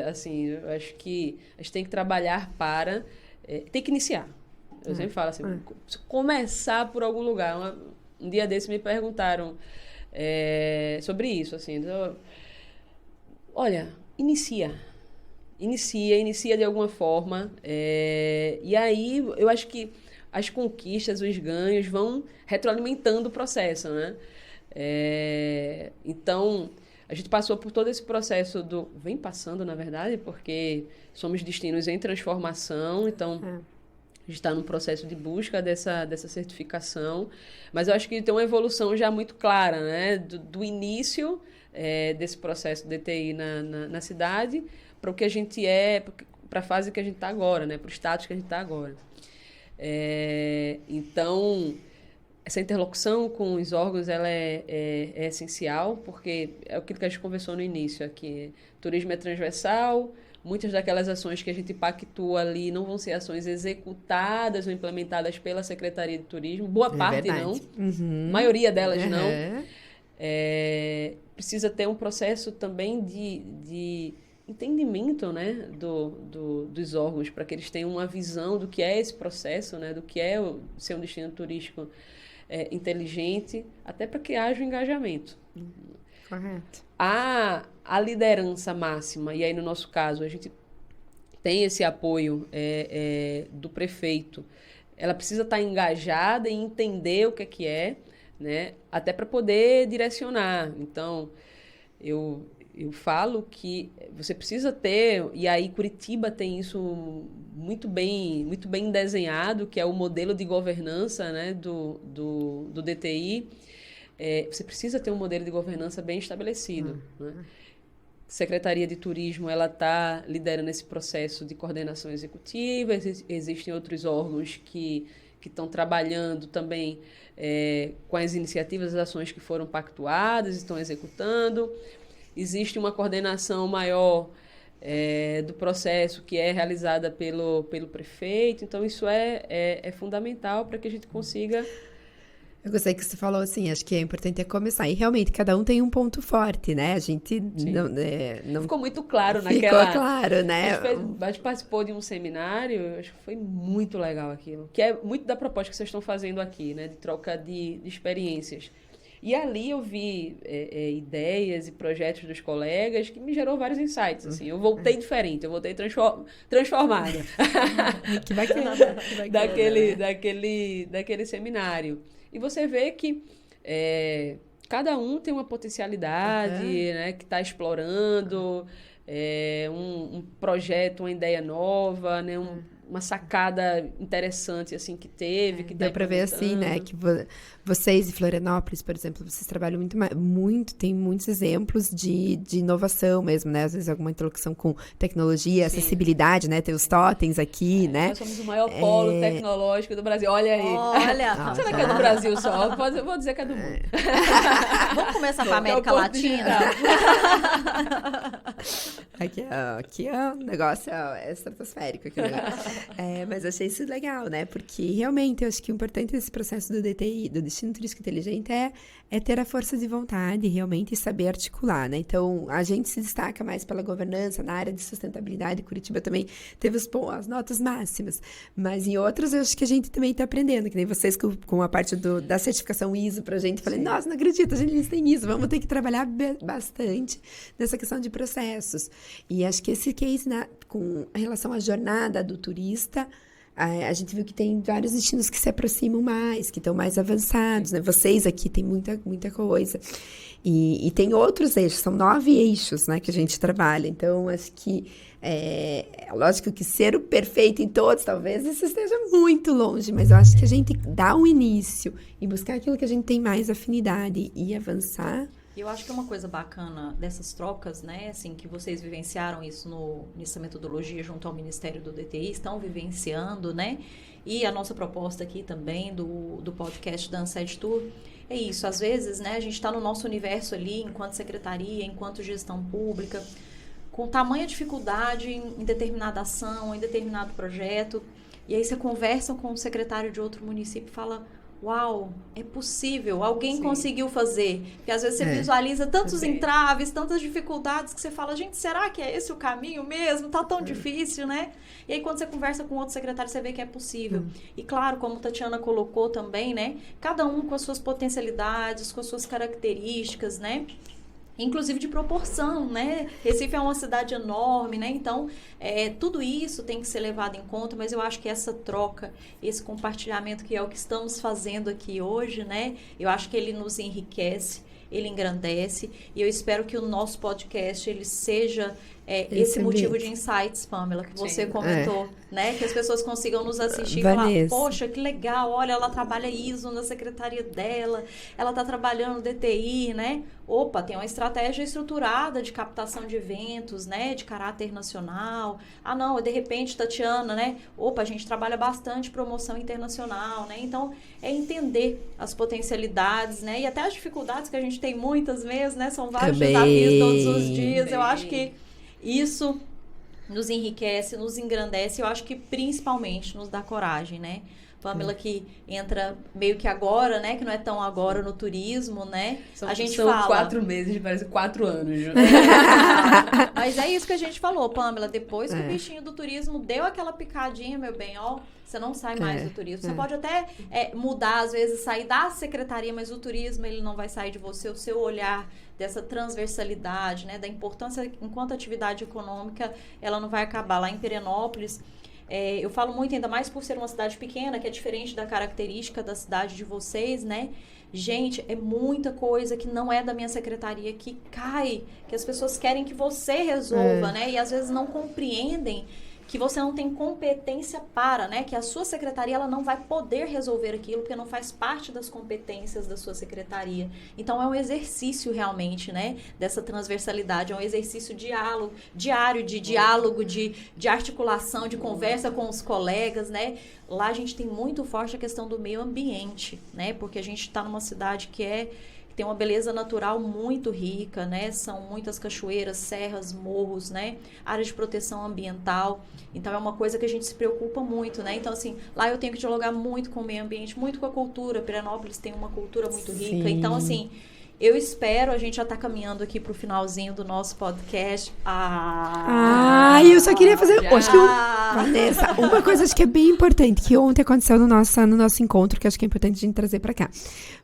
assim, eu acho que a gente tem que trabalhar para... tem que iniciar. Eu sempre falo assim, começar por algum lugar. Um dia desses me perguntaram sobre isso, assim. Então, olha, inicia de alguma forma. E aí, eu acho que as conquistas, os ganhos vão retroalimentando o processo, né? Então, a gente passou por todo esse processo vem passando, na verdade, porque somos destinos em transformação, então a gente está num processo de busca dessa certificação, mas eu acho que tem uma evolução já muito clara, né? Do início desse processo de DTI na cidade para o que a gente para a fase que a gente está agora, né? Para o status que a gente está agora. Então, essa interlocução com os órgãos ela é essencial, porque é aquilo que a gente conversou no início aqui. Turismo é transversal, muitas daquelas ações que a gente pactua ali não vão ser ações executadas ou implementadas pela Secretaria de Turismo, boa parte não, maioria delas não. Precisa ter um processo também de entendimento, né, dos órgãos, para que eles tenham uma visão do que é esse processo, né, do que é ser um destino turístico inteligente, até para que haja um engajamento. Correto. A liderança máxima, e aí no nosso caso a gente tem esse apoio do prefeito, ela precisa estar engajada e entender o que é, né, até para poder direcionar. Então, eu eu falo que você precisa ter, e aí Curitiba tem isso muito bem desenhado, que é o modelo de governança, né, do DTI. Você precisa ter um modelo de governança bem estabelecido, né? Secretaria de Turismo, ela está liderando esse processo de coordenação executiva, existem outros órgãos que estão trabalhando também com as iniciativas, as ações que foram pactuadas, estão executando. Existe uma coordenação maior do processo que é realizada pelo prefeito, então isso é fundamental para que a gente consiga... Eu gostei que você falou assim, acho que é importante começar. E realmente, cada um tem um ponto forte, né? A gente não... Ficou muito claro naquela... Ficou claro, né? A gente participou de um seminário, acho que foi muito legal aquilo. Que é muito da proposta que vocês estão fazendo aqui, né? De troca de experiências. E ali eu vi ideias e projetos dos colegas que me gerou vários insights, assim. Eu voltei diferente, eu voltei transformada. Que bacana. daquele seminário. E você vê que cada um tem uma potencialidade, né, que está explorando, um projeto, uma ideia nova, né, uma sacada interessante assim que teve, que deu para ver assim, né, que vocês em Florianópolis, por exemplo, vocês trabalham muito, tem muitos exemplos de inovação mesmo, né, às vezes alguma interlocução com tecnologia, sim, acessibilidade, né, tem os totens aqui, né. Nós somos o maior polo tecnológico do Brasil, olha aí. Olha, será que é do Brasil só? Eu vou dizer que é do mundo. Vamos começar com a América Latina? Aqui é um negócio estratosférico aqui, né? Mas achei isso legal, né? Porque realmente eu acho que o importante desse processo do DTI, do Destino Turístico Inteligente, é ter a força de vontade realmente e saber articular, né? Então, a gente se destaca mais pela governança, na área de sustentabilidade. Curitiba também teve as notas máximas, mas em outros eu acho que a gente também está aprendendo, que nem vocês com a parte da certificação ISO pra gente. Falei, nossa, não acredito, a gente tem ISO, vamos ter que trabalhar bastante nessa questão de processos. E acho que esse case, com relação à jornada do turista, a gente viu que tem vários destinos que se aproximam mais, que estão mais avançados, né? Vocês aqui tem muita coisa. E tem outros eixos, são 9 eixos, né, que a gente trabalha. Então, acho que lógico que ser o perfeito em todos, talvez isso esteja muito longe, mas eu acho que a gente dá um início e buscar aquilo que a gente tem mais afinidade e avançar. Eu acho que é uma coisa bacana dessas trocas, né, assim, que vocês vivenciaram isso nessa metodologia junto ao Ministério do DTI, estão vivenciando, né, e a nossa proposta aqui também do podcast da Ansed Tour é isso. Às vezes, né, a gente está no nosso universo ali, enquanto secretaria, enquanto gestão pública, com tamanha dificuldade em determinada ação, em determinado projeto, e aí você conversa com o secretário de outro município e fala... Uau, é possível, alguém Sim. conseguiu fazer. Porque às vezes você visualiza tantos entraves, tantas dificuldades que você fala, gente, será que é esse o caminho mesmo? Tá tão difícil, né? E aí quando você conversa com outro secretário, você vê que é possível. E claro, como a Tatiana colocou também, né? Cada um com as suas potencialidades, com as suas características, né? Inclusive de proporção, né? Recife é uma cidade enorme, né? Então, tudo isso tem que ser levado em conta, mas eu acho que essa troca, esse compartilhamento que é o que estamos fazendo aqui hoje, né? Eu acho que ele nos enriquece, ele engrandece, e eu espero que o nosso podcast, ele seja esse motivo de insights, Pamela, que você comentou, né? Que as pessoas consigam nos assistir e falar, poxa, que legal, olha, ela trabalha ISO na secretaria dela, ela está trabalhando DTI, né? Opa, tem uma estratégia estruturada de captação de eventos, né? De caráter nacional. Ah, não, de repente, Tatiana, né? Opa, a gente trabalha bastante promoção internacional, né? Então, é entender as potencialidades, né? E até as dificuldades que a gente tem muitas vezes, né? São vários desafios todos os dias. Eu acho que isso nos enriquece, nos engrandece, eu acho que principalmente nos dá coragem, né? Pamela, que entra meio que agora, né? Que não é tão agora no turismo, né? A gente são fala... 4 meses, parece 4 anos. Mas é isso que a gente falou, Pamela. Depois que o bichinho do turismo deu aquela picadinha, meu bem, ó, você não sai mais do turismo. Você pode até mudar, às vezes, sair da secretaria, mas o turismo, ele não vai sair de você. O seu olhar dessa transversalidade, né? Da importância enquanto atividade econômica, ela não vai acabar. Lá em Pirenópolis... eu falo muito, ainda mais por ser uma cidade pequena, que é diferente da característica da cidade de vocês, né? Gente, é muita coisa que não é da minha secretaria que cai, que as pessoas querem que você resolva, né? E às vezes não compreendem que você não tem competência para, né? Que a sua secretaria ela não vai poder resolver aquilo porque não faz parte das competências da sua secretaria. Então é um exercício realmente, né? Dessa transversalidade, é um exercício diário de diálogo, de articulação, de conversa com os colegas, né? Lá a gente tem muito forte a questão do meio ambiente, né? Porque a gente está numa cidade que tem uma beleza natural muito rica, né? São muitas cachoeiras, serras, morros, né? Áreas de proteção ambiental. Então, é uma coisa que a gente se preocupa muito, né? Então, assim, lá eu tenho que dialogar muito com o meio ambiente, muito com a cultura. Pirenópolis tem uma cultura muito rica. Então, assim, eu espero, a gente já está caminhando aqui para o finalzinho do nosso podcast. Eu só queria fazer... Acho que Vanessa, uma coisa acho que é bem importante, que ontem aconteceu no nosso encontro, que acho que é importante a gente trazer para cá.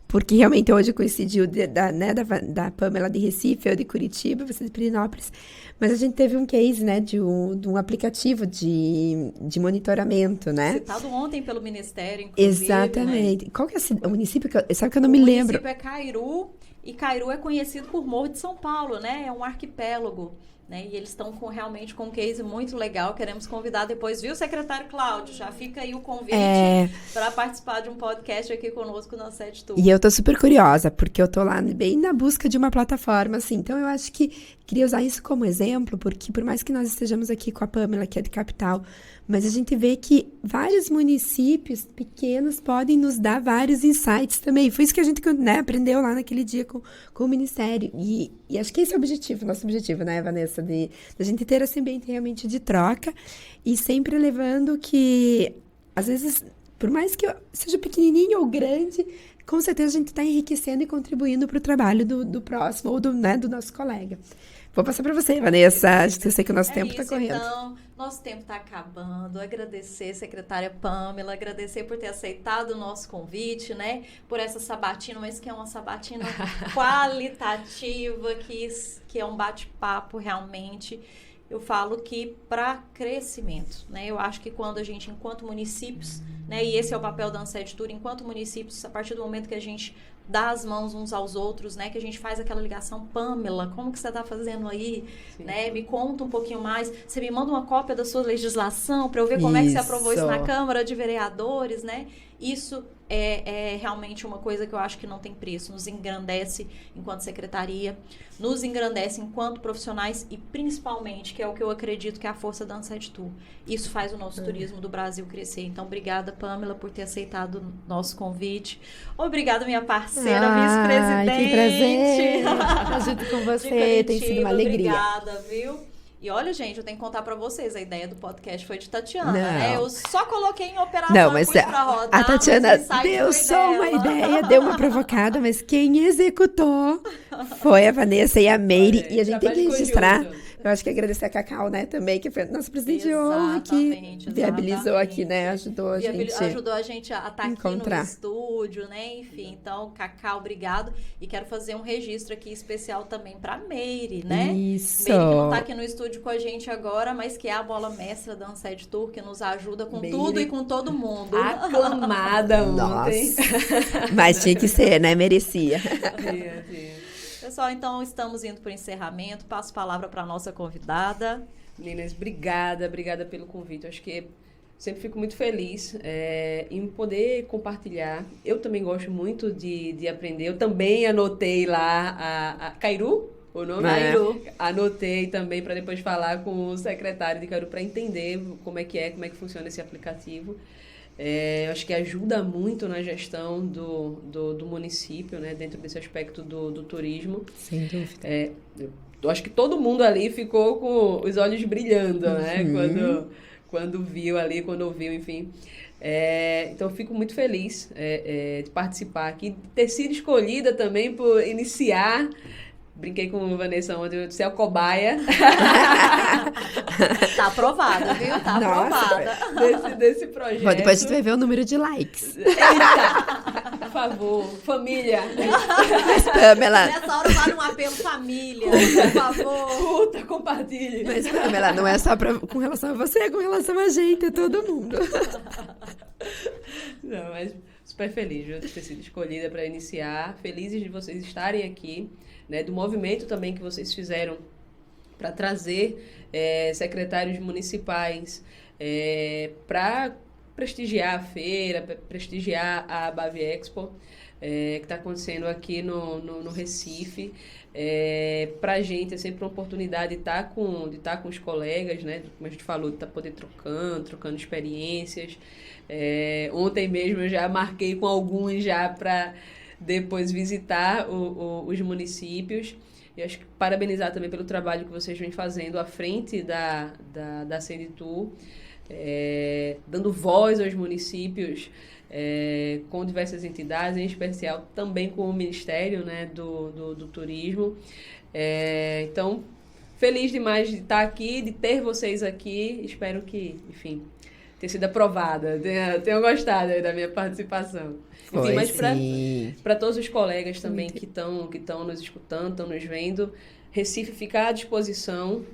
Porque realmente hoje coincidiu da Pamela de Recife, eu de Curitiba, você de Pirenópolis. Mas a gente teve um case, né, de um aplicativo de monitoramento, né? Citado ontem pelo Ministério, inclusive. Exatamente. Né? Qual que é o município? Sabe que eu não me lembro. O município é Cairu, e Cairu é conhecido por Morro de São Paulo, né? É um arquipélago. Né? E eles estão realmente com um case muito legal. Queremos convidar depois, viu, secretário Cláudio? Já fica aí o convite para participar de um podcast aqui conosco na Sede Tour. E eu tô super curiosa, porque eu tô lá bem na busca de uma plataforma, assim. Então, eu acho que queria usar isso como exemplo, porque por mais que nós estejamos aqui com a Pamela, que é de capital, mas a gente vê que vários municípios pequenos podem nos dar vários insights também. Foi isso que a gente, né, aprendeu lá naquele dia com o Ministério. E acho que esse é o objetivo, nosso objetivo, né, Vanessa? De a gente ter esse ambiente realmente de troca e sempre levando que, às vezes, por mais que seja pequenininho ou grande, com certeza a gente está enriquecendo e contribuindo para o trabalho do próximo ou do nosso colega. Vou passar para você, Vanessa. Acho que eu sei que o nosso tempo está correndo. Então, nosso tempo está acabando. Agradecer, secretária Pamela, agradecer por ter aceitado o nosso convite, né? Por essa sabatina, mas que é uma sabatina qualitativa, que é um bate-papo realmente. Eu falo que para crescimento, né? Eu acho que quando a gente, enquanto municípios, né? E esse é o papel da Ansed Tour, enquanto municípios, a partir do momento que a gente dá as mãos uns aos outros, né? Que a gente faz aquela ligação, Pamela, como que você está fazendo aí? Né? Me conta um pouquinho mais. Você me manda uma cópia da sua legislação para eu ver como é que você aprovou isso na Câmara de Vereadores, né? Isso é realmente uma coisa que eu acho que não tem preço. Nos engrandece enquanto secretaria, nos engrandece enquanto profissionais e principalmente, que é o que eu acredito que é a força da Ansed Tour. Isso faz o nosso turismo do Brasil crescer. Então, obrigada, Pamela, por ter aceitado o nosso convite. Obrigada, minha parceira, vice-presidente. Que prazer estar junto com você. Tem sido uma alegria. Obrigada, viu? E olha, gente, eu tenho que contar pra vocês, a ideia do podcast foi de Tatiana, né? Eu só coloquei em operação e pus pra rodar. A Tatiana deu só uma ideia, deu uma provocada, mas quem executou foi a Vanessa e a Meire. E a gente tem que registrar. Eu acho que agradecer a Cacau, né, também, que foi nossa presidente de honra, que viabilizou aqui, né, ajudou a gente a estar aqui no estúdio, né, enfim. Então, Cacau, obrigado. E quero fazer um registro aqui especial também para Meire, né? Isso. Meire que não está aqui no estúdio com a gente agora, mas que é a bola mestra da Ansed Tour, que nos ajuda com tudo e com todo mundo. Aclamada ontem. Mas tinha que ser, né, merecia. Pessoal, então estamos indo para o encerramento. Passo a palavra para a nossa convidada. Meninas, obrigada pelo convite. Eu acho que sempre fico muito feliz em poder compartilhar. Eu também gosto muito de aprender. Eu também anotei lá a Cairu, o nome? Cairu. Anotei também para depois falar com o secretário de Cairu para entender como é que funciona esse aplicativo. Eu acho que ajuda muito na gestão do município, né, dentro desse aspecto do turismo. Sem dúvida. Eu acho que todo mundo ali ficou com os olhos brilhando, né, quando viu ali, quando ouviu, enfim. Então, eu fico muito feliz de participar aqui, de ter sido escolhida também por iniciar brinquei com a Vanessa ontem, eu disse é o cobaia. Tá aprovada, viu? Tá aprovada. Desse projeto. Bom, depois a gente vai ver o número de likes. Eita, por favor, família. Mas, Pamela, Nessa hora vale um apelo família, por favor. Curta, compartilhe. mas, Pamela, não é só com relação a você, é com relação a gente, é todo mundo. Não, mas super feliz de ter sido escolhida para iniciar. Felizes de vocês estarem aqui, né, do movimento também que vocês fizeram para trazer secretários municipais para prestigiar a feira, prestigiar a Bavi Expo, que está acontecendo aqui no Recife. Para a gente é sempre uma oportunidade de estar com os colegas, né? Como a gente falou, de poder trocando experiências. Ontem mesmo eu já marquei com alguns já para depois visitar os municípios. E acho que parabenizar também pelo trabalho que vocês vêm fazendo à frente da Senditur, dando voz aos municípios, com diversas entidades, em especial também com o Ministério, né, do Turismo. Então, feliz demais de estar aqui, de ter vocês aqui. Espero que, enfim, tenha sido aprovada, tenham gostado aí da minha participação. Enfim, mas para todos os colegas também que estão nos escutando, estão nos vendo, Recife fica à disposição,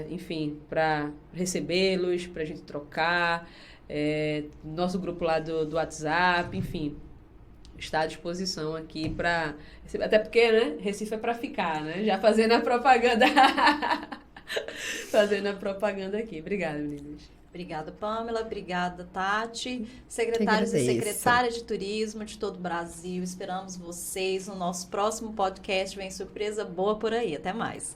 enfim, para recebê-los, para a gente trocar, nosso grupo lá do WhatsApp, enfim, está à disposição aqui para receber, até porque, né, Recife é para ficar, né, já fazendo a propaganda, aqui. Obrigada, meninas. Obrigada, Pamela. Obrigada, Tati. Secretários e secretárias de turismo de todo o Brasil. Esperamos vocês no nosso próximo podcast. Vem surpresa boa por aí. Até mais.